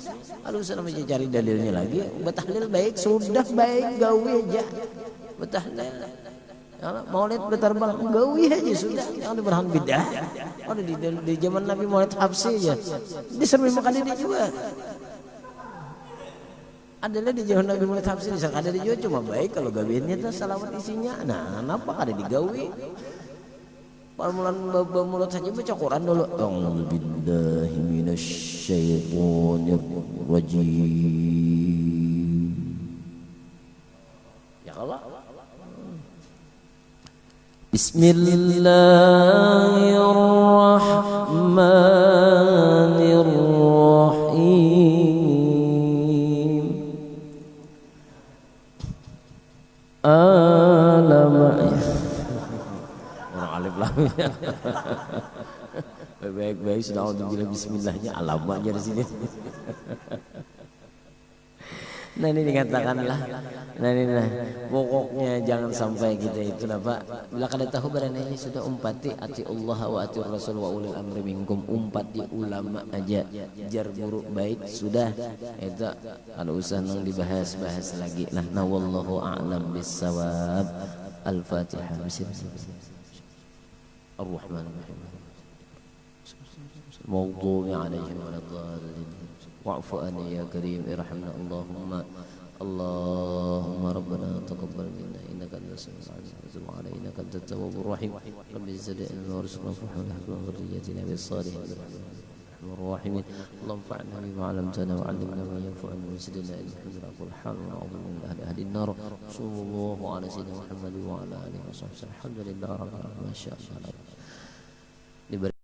Speaker 1: kalau usah namanya cari dalilnya lagi betahlil baik sudah baik gawi aja betahlil ya Allah maulid bertarbal gawi aja sudah jangan diberhan bid'ah ada di zaman Nabi maulid habsi aja diserbi makan ini juga adalah di jauh Nabi mulai tafsir ada di jauh cuma baik kalau gawiannya itu salawat isinya. Nah, kenapa ada digawi? Mulut saja baca Quran dulu. A'udzubillahi minasyaitonir rajim. Ya Allah. Bismillahirrahmanirrahim. Orang alif lam. Baik-baik sudah untuk bilang bismillahnya alamatnya di sini. Nah ini dikatakanlah, nah ini pokoknya jangan sampai kita itu Pak. Bila kalian tahu barangnya sudah umpati ati Allah wa ati Rasul wa ulil amri minkum, umpati ulama aja jar buruk baik sudah itu kalau usah nang dibahas-bahas lagi. Nah wallahu a'lam bissawab. Al-Fatihah. Ar-Rahmanir-Rahim. Maghdubi 'alaihim waladdallin. Wa'fu anna ya karim irhamna Allahumma rabbana taqabbal minna innaka antas samiul alim wa tub 'alaina innaka antat tawwabur rahim. Rabbi zidna warzuqna fahma wa dhurriyyatina bis salihin الراحمين اللهم انفعنا بما علمتنا وعلمنا ما ينفعنا وزدنا علما قل حال ونعوذ من اهل النار صلى الله على سيدنا محمد وعلى اله وصحبه الحمد لله رب العالمين ما شاء الله.